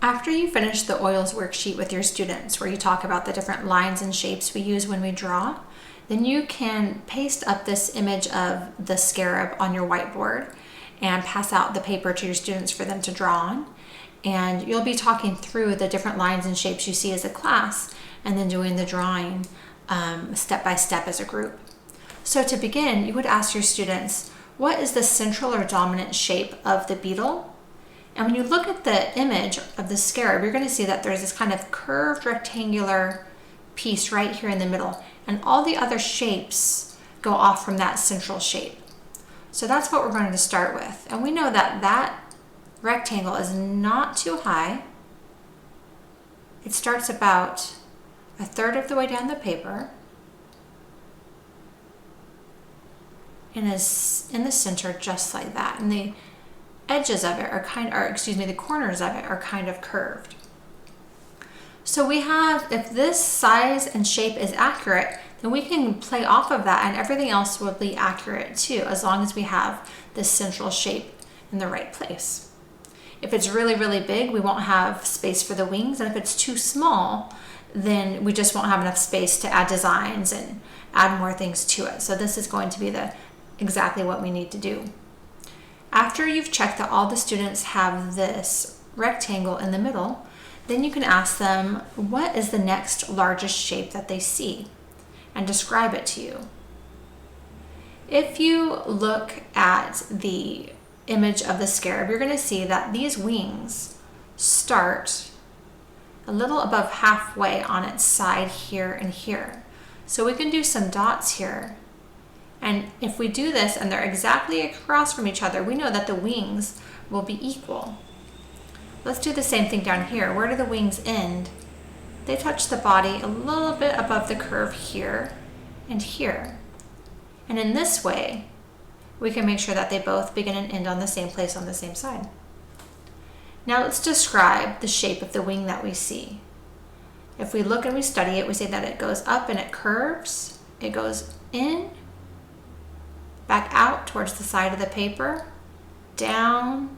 After you finish the oils worksheet with your students, where you talk about the different lines and shapes we use when we draw, then you can paste up this image of the scarab on your whiteboard and pass out the paper to your students for them to draw on. And you'll be talking through the different lines and shapes you see as a class and then doing the drawing step by step as a group. So to begin, you would ask your students, what is the central or dominant shape of the beetle? And when you look at the image of the scarab, you're going to see that there's this kind of curved rectangular piece right here in the middle, and all the other shapes go off from that central shape. So that's what we're going to start with. And we know that that rectangle is not too high. It starts about a third of the way down the paper and is in the center just like that. And the edges of it are the corners of it are kind of curved. So we have, if this size and shape is accurate, then we can play off of that and everything else will be accurate too, as long as we have this central shape in the right place. If it's really, really big, we won't have space for the wings. And if it's too small, then we just won't have enough space to add designs and add more things to it. So this is going to be exactly what we need to do. After you've checked that all the students have this rectangle in the middle, then you can ask them, what is the next largest shape that they see? And describe it to you. If you look at the image of the scarab, you're going to see that these wings start a little above halfway on its side here and here. So we can do some dots here. And if we do this and they're exactly across from each other, we know that the wings will be equal. Let's do the same thing down here. Where do the wings end? They touch the body a little bit above the curve here and here. And in this way, we can make sure that they both begin and end on the same place on the same side. Now let's describe the shape of the wing that we see. If we look and we study it, we say that it goes up and it curves. It goes in, back out towards the side of the paper, down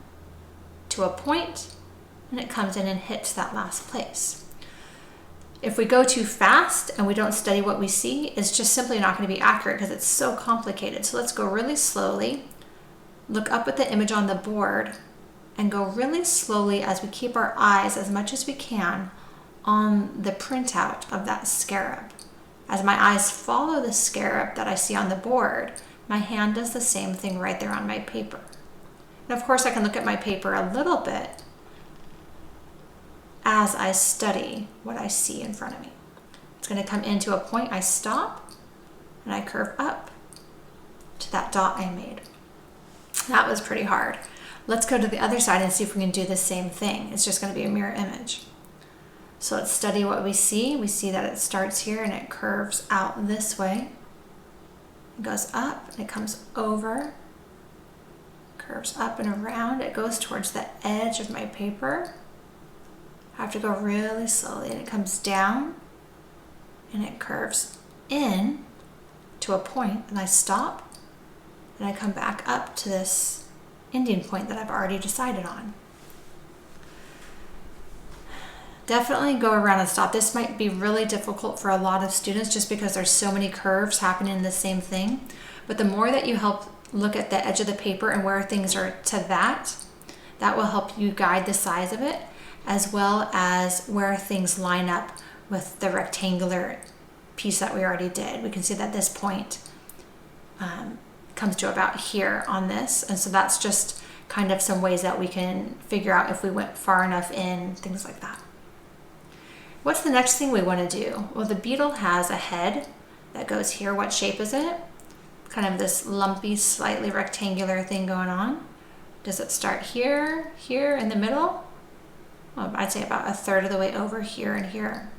to a point, and it comes in and hits that last place. If we go too fast and we don't study what we see, it's just simply not going to be accurate because it's so complicated. So let's go really slowly, look up at the image on the board, and go really slowly as we keep our eyes as much as we can on the printout of that scarab. As my eyes follow the scarab that I see on the board, my hand does the same thing right there on my paper. And of course I can look at my paper a little bit as I study what I see in front of me. It's going to come into a point, I stop, and I curve up to that dot I made. That was pretty hard. Let's go to the other side and see if we can do the same thing. It's just going to be a mirror image. So let's study what we see. We see that it starts here and it curves out this way. It goes up and it comes over, curves up and around. It goes towards the edge of my paper. I have to go really slowly, and it comes down and it curves in to a point, and I stop and I come back up to this ending point that I've already decided on. Definitely go around and stop. This might be really difficult for a lot of students just because there's so many curves happening in the same thing. But the more that you help look at the edge of the paper and where things are to that will help you guide the size of it, as well as where things line up with the rectangular piece that we already did. We can see that this point comes to about here on this. And so that's just kind of some ways that we can figure out if we went far enough in, things like that. What's the next thing we want to do? Well, the beetle has a head that goes here. What shape is it? Kind of this lumpy, slightly rectangular thing going on. Does it start here, here in the middle? Well, I'd say about a third of the way over here and here.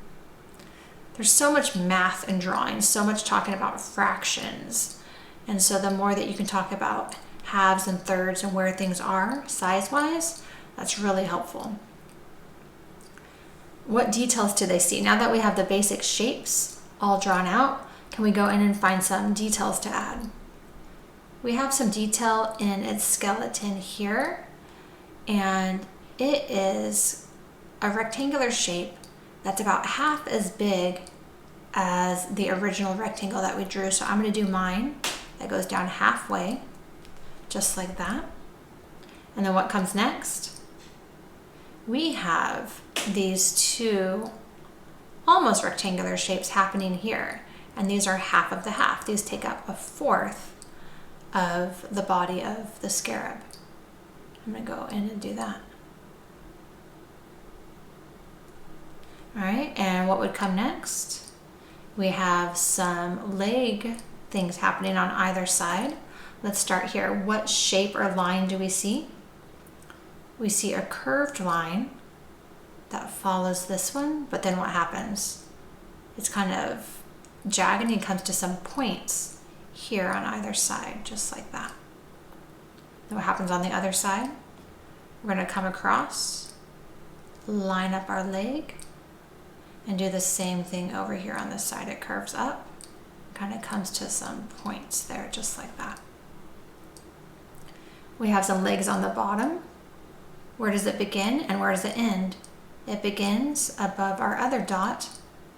There's so much math and drawing, so much talking about fractions. And so the more that you can talk about halves and thirds and where things are size-wise, that's really helpful. What details do they see? Now that we have the basic shapes all drawn out, can we go in and find some details to add? We have some detail in its skeleton here, and it is a rectangular shape that's about half as big as the original rectangle that we drew. So I'm going to do mine that goes down halfway, just like that. And then what comes next? We have these two almost rectangular shapes happening here. And these are half of the half. These take up a fourth of the body of the scarab. I'm going to go in and do that. All right, and what would come next? We have some leg things happening on either side. Let's start here. What shape or line do we see? We see a curved line that follows this one, but then what happens? It's kind of jagged and comes to some points here on either side, just like that. Then what happens on the other side? We're going to come across, line up our leg, and do the same thing over here on this side. It curves up, kind of comes to some points there, just like that. We have some legs on the bottom. Where does it begin and where does it end? It begins above our other dot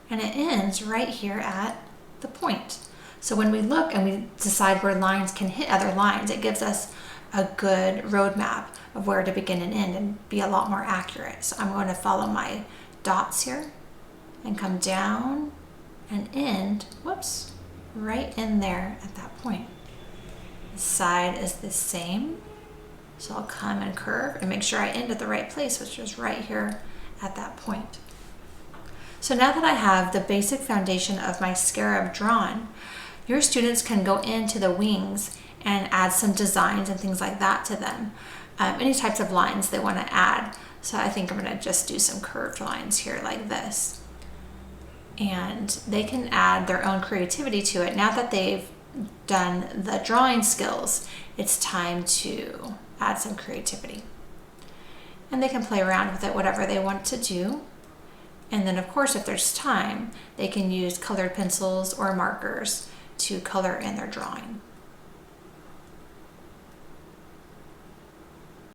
and it ends right here at the point. So when we look and we decide where lines can hit other lines, it gives us a good roadmap of where to begin and end and be a lot more accurate. So I'm going to follow my dots here and come down and end, whoops, right in there at that point. The side is the same. So I'll come and curve and make sure I end at the right place, which is right here at that point. So now that I have the basic foundation of my scarab drawn, your students can go into the wings and add some designs and things like that to them. Any types of lines they want to add. So I think I'm going to just do some curved lines here like this. And they can add their own creativity to it. Now that they've done the drawing skills, it's time to add some creativity. And they can play around with it, whatever they want to do. And then of course, if there's time, they can use colored pencils or markers to color in their drawing.